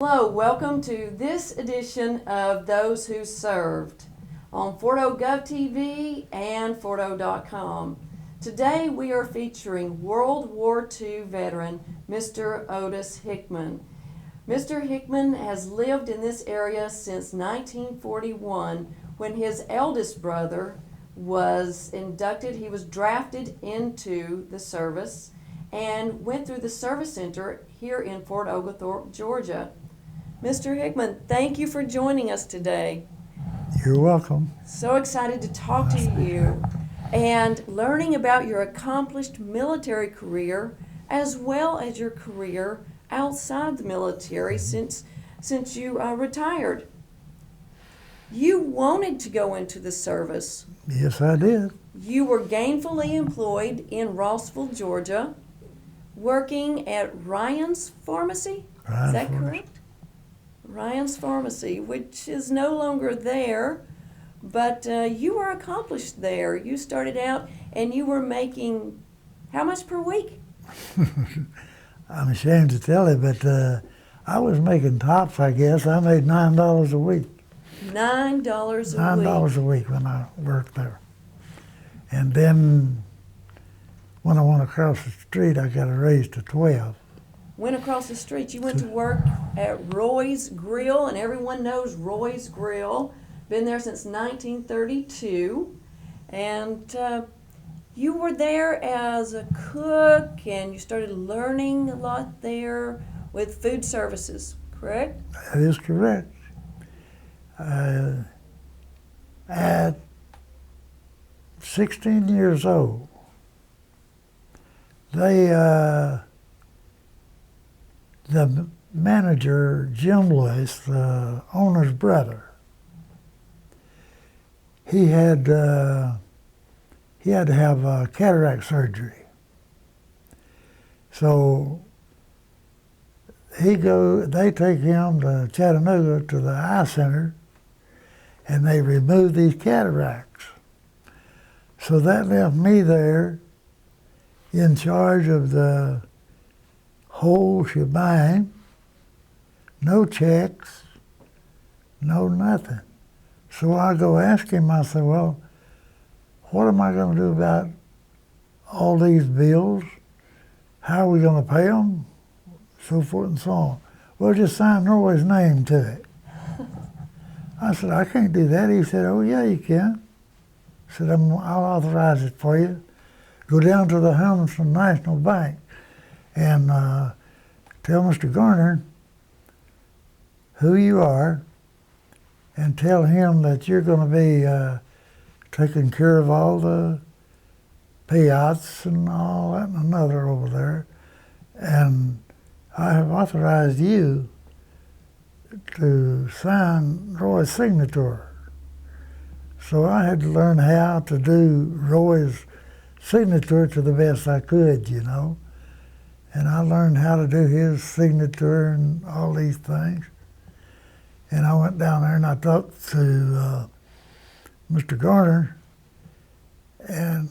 Hello, welcome to this edition of Those Who Served on Fordo.gov TV and Fordo.com. Today we are featuring World War II veteran Mr. Otis Hickman. Mr. Hickman has lived in this area since 1941 when his eldest brother was inducted. He was drafted into the service and went through the service center here in Fort Oglethorpe, Georgia. Mr. Hickman, thank you for joining us today. You're welcome. So excited to talk to you and learning about your accomplished military career as well as your career outside the military since you retired. You wanted to go into the service. Yes, I did. You were gainfully employed in Rossville, Georgia, working at Ryan's Pharmacy. Is that correct? Ryan's Pharmacy, which is no longer there, but you were accomplished there. You started out and you were making how much per week? I'm ashamed to tell you, but I was making tops, I guess. I made $9 a week. $9 a $9 a week when I worked there. And then when I went across the street, I got a raise to 12. Went across the street. You went to work at Roy's Grill, and everyone knows Roy's Grill. Been there since 1932. And you were there as a cook, and you started learning a lot there with food services, correct? That is correct. At 16 years old, the manager, Jim Lewis, the owner's brother, he had to have cataract surgery. So they take him to Chattanooga to the eye center, and they remove these cataracts. So that left me there in charge of the whole shebang, no checks, no nothing. So I go ask him, I said, well, what am I going to do about all these bills? How are we going to pay them? So forth and so on. Well, just sign Roy's name to it. I said, I can't do that. He said, oh, yeah, you can. I said, I'll authorize it for you. Go down to the Hamilton National Bank and tell Mr. Garner who you are and tell him that you're going to be taking care of all the payouts and all that and another over there. And I have authorized you to sign Roy's signature. So I had to learn how to do Roy's signature to the best I could, you know. And I learned how to do his signature and all these things. And I went down there and I talked to Mr. Garner, and,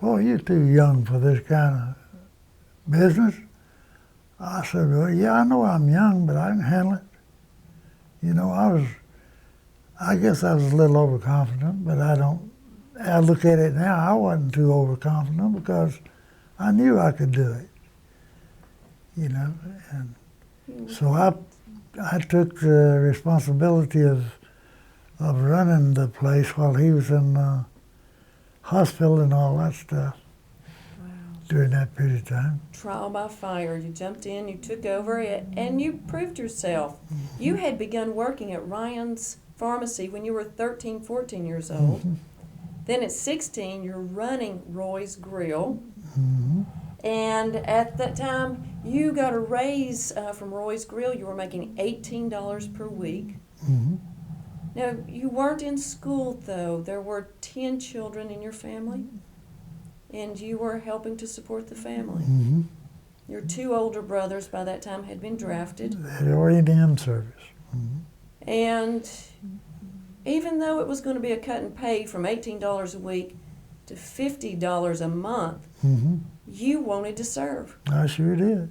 well, you're too young for this kind of business. I said, well, yeah, I know I'm young, but I can handle it. You know, I guess I was a little overconfident, but I look at it now, I wasn't too overconfident because I knew I could do it. You know, and so I took the responsibility of running the place while he was in the hospital and all that stuff. Wow. During that period of time. Trial by fire. You jumped in, you took over it, and you proved yourself. Mm-hmm. You had begun working at Ryan's Pharmacy when you were 13, 14 years old. Mm-hmm. Then at 16, you're running Roy's Grill. Mm-hmm. And at that time, you got a raise from Roy's Grill. You were making $18 per week. Mm-hmm. Now, you weren't in school, though. There were 10 children in your family, and you were helping to support the family. Mm-hmm. Your two older brothers by that time had been drafted. They were in service. Mm-hmm. And even though it was going to be a cut in pay from $18 a week to $50 a month, mm-hmm. you wanted to serve. I sure did.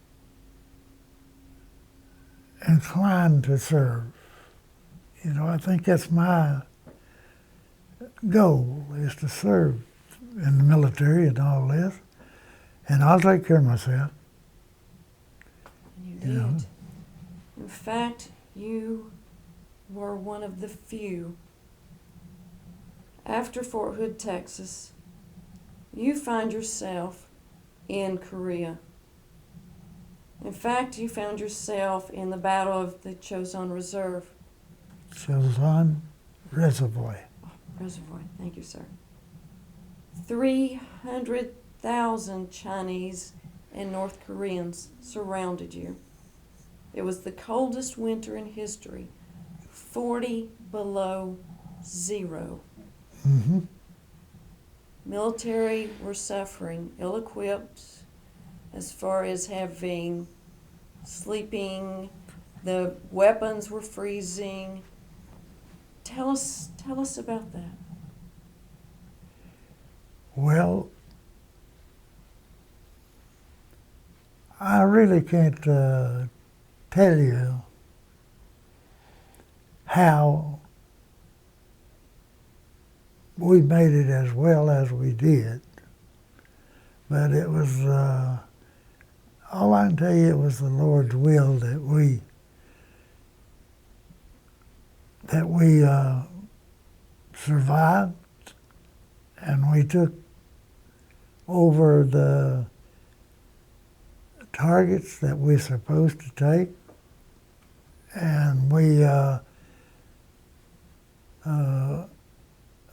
inclined to serve. You know, I think that's my goal, is to serve in the military and all this, and I'll take care of myself. And you You did. know. In fact, you were one of the few. After Fort Hood, Texas, you find yourself in Korea. In fact, you found yourself in the Battle of the Chosun Reserve. Chosun Reservoir. Reservoir, thank you, sir. 300,000 Chinese and North Koreans surrounded you. It was the coldest winter in history, 40 below zero. Mm-hmm. Military were suffering, ill-equipped as far as having sleeping, the weapons were freezing. Tell us about that. Well, I really can't tell you how we made it as well as we did, but it was, all I can tell you, it was the Lord's will that we survived, and we took over the targets that we're supposed to take, and we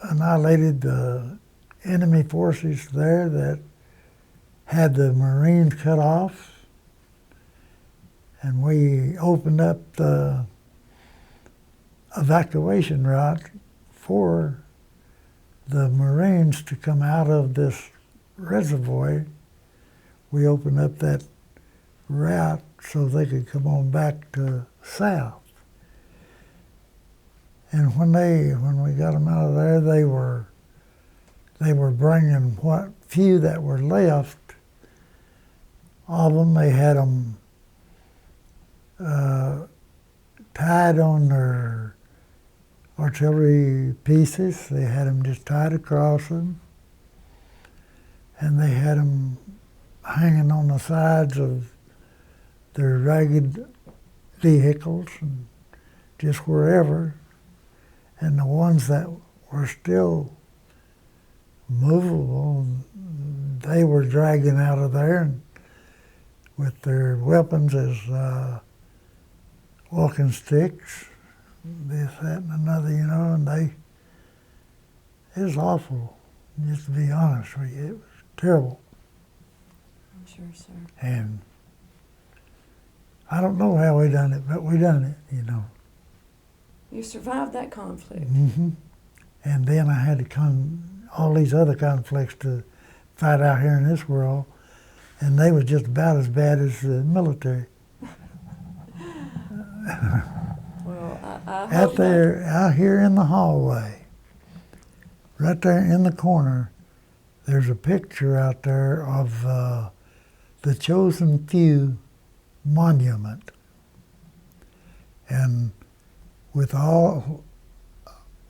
annihilated the enemy forces there that had the Marines cut off, and we opened up the evacuation route for the Marines to come out of this reservoir. We opened up that route so they could come on back to south. And when we got them out of there, they were bringing what few that were left of them. They had them tied on their artillery pieces. They had them just tied across them, and they had them hanging on the sides of their ragged vehicles and just wherever. And the ones that were still movable, they were dragging out of there and with their weapons as walking sticks, this, that, and another, you know, and it was awful, just to be honest with you. It was terrible. I'm sure, sir. And I don't know how we done it, but we done it, you know. You survived that conflict. Mm-hmm. And then I had to all these other conflicts to fight out here in this world, and they were just about as bad as the military. Well, I hope Out there, out here in the hallway, right there in the corner, there's a picture out there of the Chosen Few monument. And with all,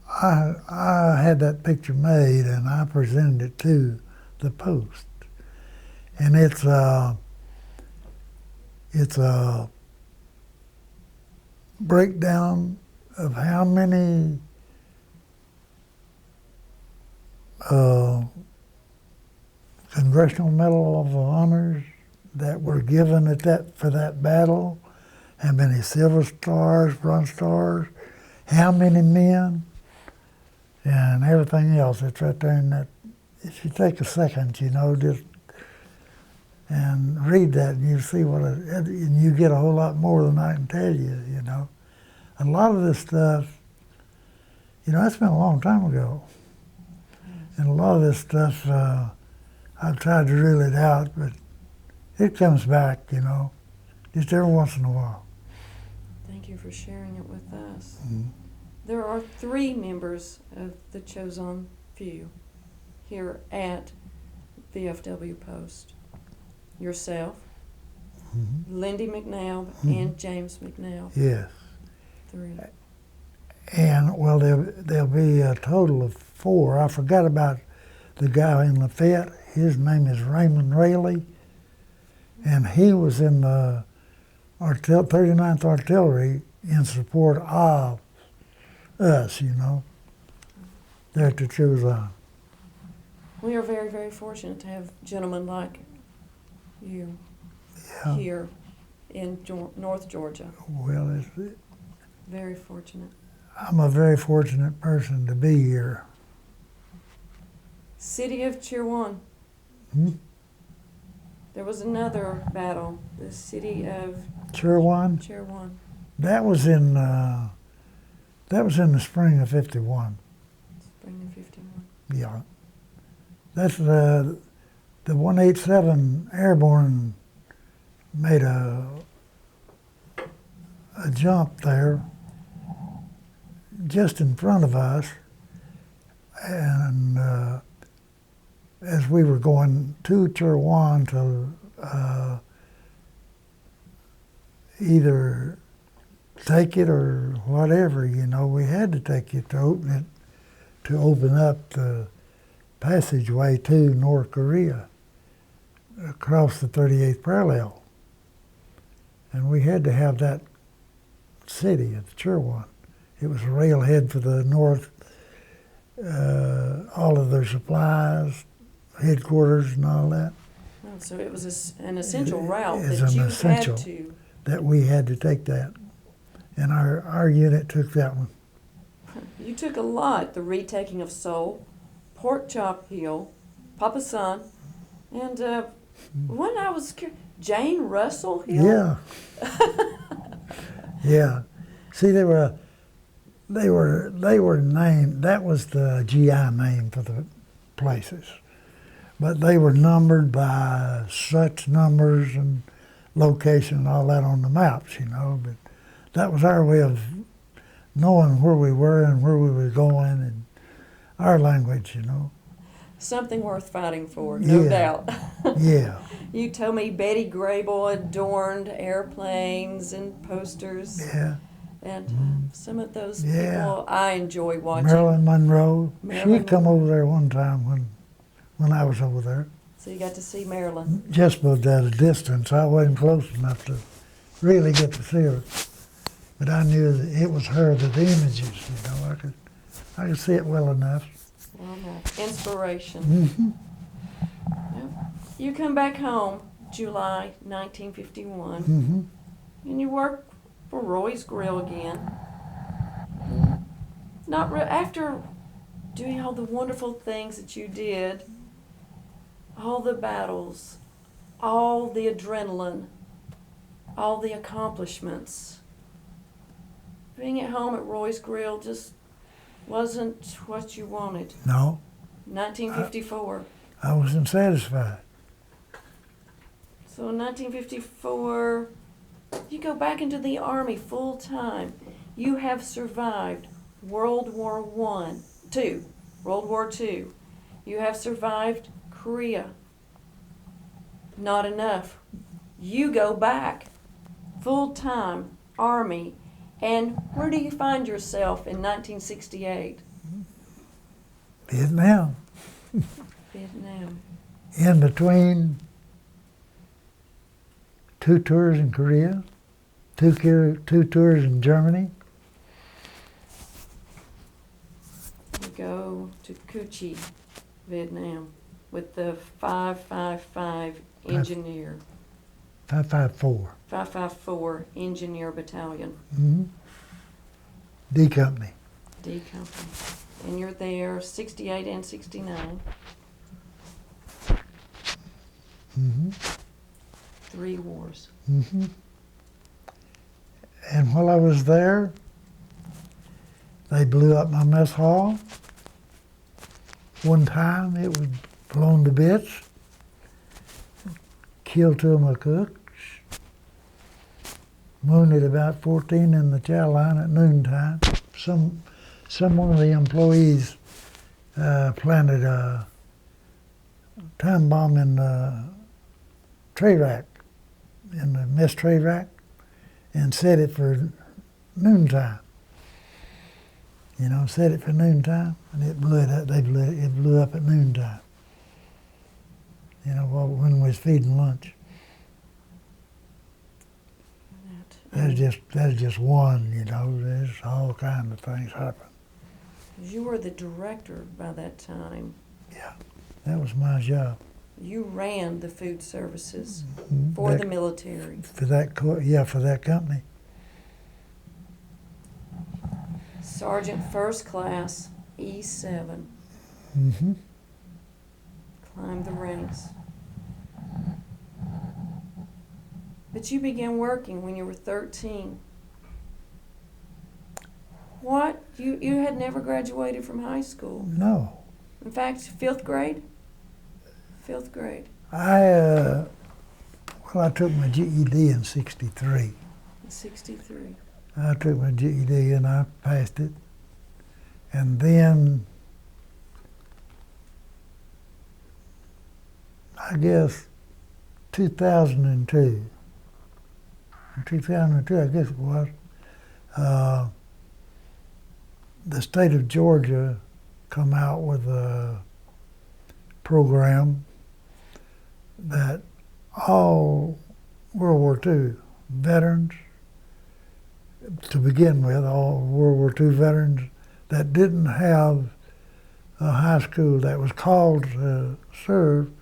I had that picture made and I presented it to the Post. And it's a breakdown of how many Congressional Medal of Honors that were given for that battle, how many Silver Stars, Bronze Stars, how many men, and everything else. It's right there in that. If you take a second, you know, just and read that, and you see and you get a whole lot more than I can tell you, you know. A lot of this stuff, you know, that's been a long time ago. And a lot of this stuff, I've tried to reel it out, but it comes back, you know, just every once in a while. Thank you for sharing it with us. Mm-hmm. There are 3 members of the Chosun Few here at VFW Post. Yourself, Lindy McNabb, and James McNabb. Yes. 3. And, well, there'll be a total of 4. I forgot about the guy in Lafayette. His name is Raymond Rayleigh, and he was in the 39th Artillery in support of us, you know, there at the True Line. We are very, very fortunate to have gentlemen like you here in North Georgia. Well, Very fortunate. I'm a very fortunate person to be here. City of Chirwan. There was another battle, the city of Chirwan? Chirwan. That was in the spring of '51. Spring of 51. Yeah. That's the 187 Airborne made a jump there just in front of us, and as we were going to Chirwan to either take it or whatever, you know, we had to take it to open up the passageway to North Korea across the 38th parallel. And we had to have that city at Chirwan. It was a railhead for the North, all of their supplies, headquarters and all that. Oh, so it was an essential route It's that an you essential had to. that we had to take that. And our unit took that one. You took a lot, the retaking of Seoul, Pork Chop Hill, Papasan, and when I was Jane Russell Hill. Yeah. Yeah. See, they were named. That was the GI name for the places, but they were numbered by such numbers and location and all that on the maps, you know. But that was our way of knowing where we were and where we were going, and our language, you know. Something worth fighting for, no doubt. Yeah. You told me Betty Grable adorned airplanes and posters. Yeah. And some of those Yeah. people I enjoy watching. Marilyn Monroe. Marilyn She'd come over there one time when I was over there. So you got to see Marilyn. Just but at a distance. I wasn't close enough to really get to see her. But I knew that it was her, that the images, you know, I could see it well enough. Well, no. Inspiration. Mm-hmm. Yep. You come back home July 1951, Mm-hmm. and you work for Roy's Grill again. After doing all the wonderful things that you did, all the battles, all the adrenaline, all the accomplishments, being at home at Roy's Grill just wasn't what you wanted. No, 1954. I wasn't satisfied. So in 1954, you go back into the Army full time. You have survived World War II. You have survived Korea. Not enough. You go back full time Army. And where do you find yourself in 1968? Vietnam. Vietnam. In between 2 tours in Korea, 2 tours in Germany. You go to Cu Chi, Vietnam, with the 555 Engineer. 554. 554 Engineer Battalion. Mm-hmm. D Company. D Company. And you're there 68 and 69. Mm-hmm. 3 wars. Mm-hmm. And while I was there, they blew up my mess hall. One time it was blown to bits. Killed 2 of my cooks. Wounded about 14 in the chow line at noontime. Some one of the employees planted a time bomb in the tray rack in the mess tray rack and set it for noontime. You know, set it for noontime, and it blew it up. It blew up at noontime. You know, when we was feeding lunch. That's just one. You know, there's all kinds of things happen. You were the director by that time. Yeah, that was my job. You ran the food services Mm-hmm. for the military. For that company. Sergeant First Class, E7. Mm-hmm. Climbed the ranks. But you began working when you were 13. What? You had never graduated from high school? No. In fact, fifth grade? Fifth grade. I took my GED in '63. 63. I took my GED and I passed it. And then, I guess, 2002. In 2002, I guess it was, the state of Georgia come out with a program that all World War II veterans, to begin with, all World War II veterans that didn't have a high school, that was called to serve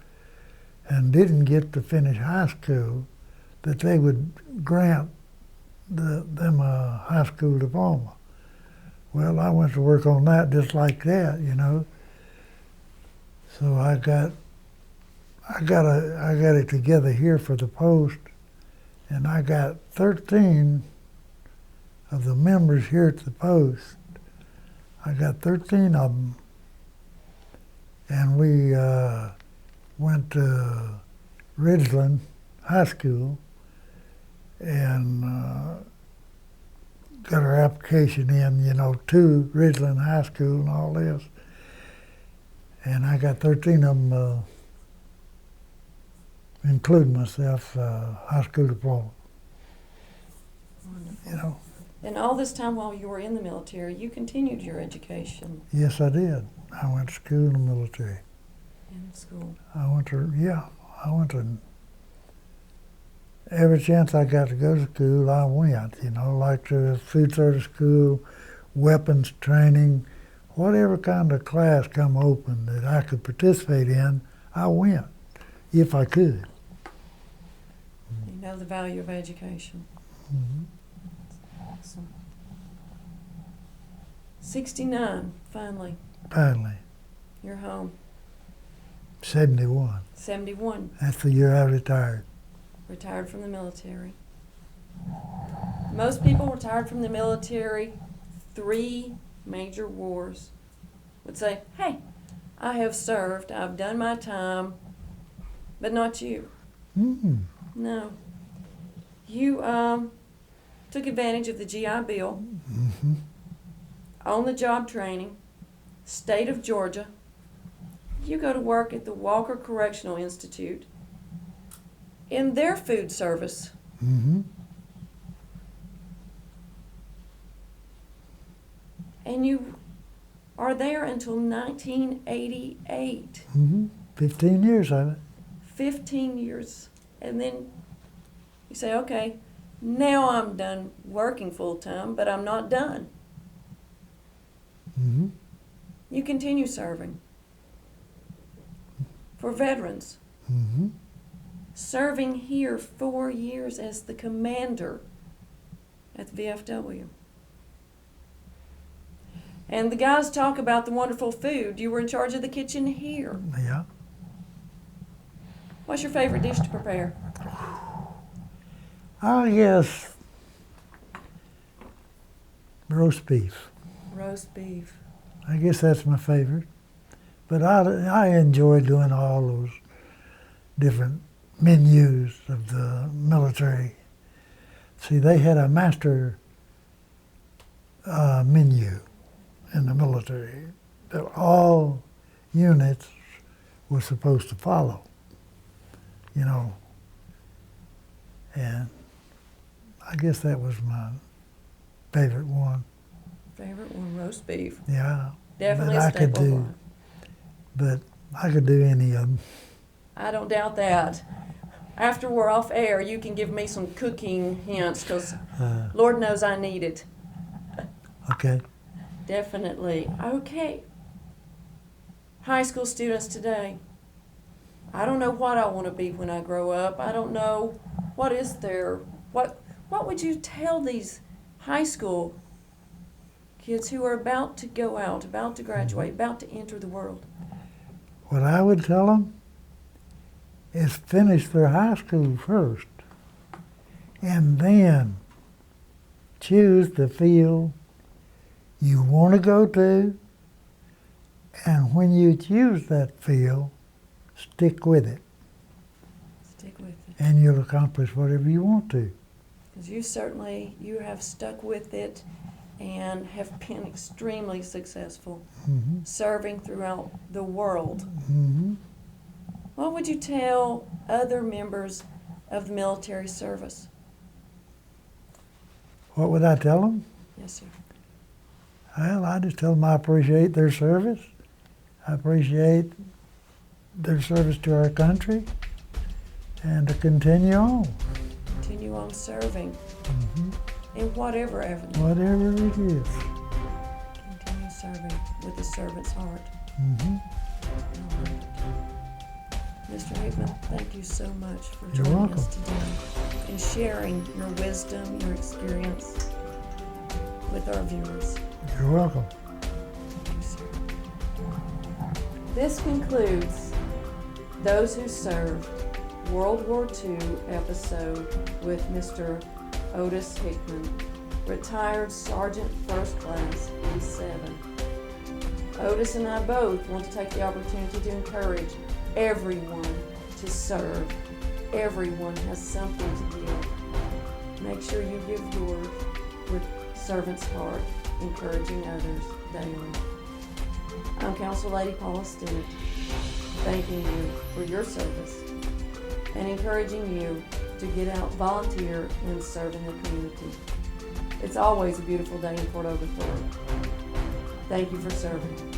and didn't get to finish high school, that they would grant them a high school diploma. Well, I went to work on that just like that, you know. So I got it together here for the Post, and I got 13 of the members here at the Post. I got 13 of them, and we went to Ridgeland High School and got our application in, you know, to Ridgeland High School and all this. And I got 13 of them, including myself, high school diploma. Wonderful. You know. And all this time while you were in the military, you continued your education Yes, I did. I went to school in the military. in school. I went to every chance I got to go to school, I went, you know, like to food service school, weapons training, whatever kind of class come open that I could participate in, I went, if I could. You know the value of education. Mm-hmm. Awesome. 69, finally, Finally, you're home. 71. 71, That's the year I retired. retired from the military. Most people retired from the military, 3 major wars, would say, hey, I have served, I've done my time, but not you. Mm-hmm. No. You took advantage of the GI Bill, Mm-hmm. on-the-job training, state of Georgia. You go to work at the Walker Correctional Institute in their food service. Mm-hmm. And you are there until 1988. Mm-hmm. 15 years of it. 15 years. And then you say, okay, now I'm done working full-time, but I'm not done. Mm-hmm. You continue serving for veterans. Mm-hmm. Serving here 4 years as the commander at the VFW. And the guys talk about the wonderful food. You were in charge of the kitchen here. Yeah. What's your favorite dish to prepare? I guess roast beef. Roast beef. I guess that's my favorite. But I enjoy doing all those different menus of the military. See, they had a master menu in the military that all units were supposed to follow, you know. And I guess that was my favorite one. Favorite one, roast beef. Yeah. Definitely that a I could staple. do. But I could do any of them. I don't doubt that. After we're off air, you can give me some cooking hints, because Lord knows I need it. Okay. Definitely. Okay. High school students today. I don't know what I want to be when I grow up. I don't know what is there. What would you tell these high school kids who are about to go out, about to graduate, about to enter the world? What I would tell them is finish their high school first, and then choose the field you want to go to, and when you choose that field, stick with it, Stick with it. and you'll accomplish whatever you want to. Because you have stuck with it and have been extremely successful, Mm-hmm. serving throughout the world. Mm-hmm. What would you tell other members of the military service? What would I tell them? Yes, sir. Well, I just tell them I appreciate their service. I appreciate their service to our country, and to continue on, Continue on serving mm-hmm. in whatever avenue. whatever it is. Continue serving with a servant's heart. Mm-hmm. Mr. Hickman, thank you so much for You're joining welcome. us today and sharing your wisdom, your experience with our viewers. You're welcome. Thank you, sir. This concludes Those Who Served World War II episode with Mr. Otis Hickman, retired Sergeant First Class, E7. Otis and I both want to take the opportunity to encourage everyone to serve. Everyone has something to give. Make sure you give yours with servant's heart, encouraging others daily. I'm Council Lady Paula Stinnett, thanking you for your service and encouraging you to get out, volunteer, and serve in the community. It's always a beautiful day in Fort Oglethorpe. Thank you for serving.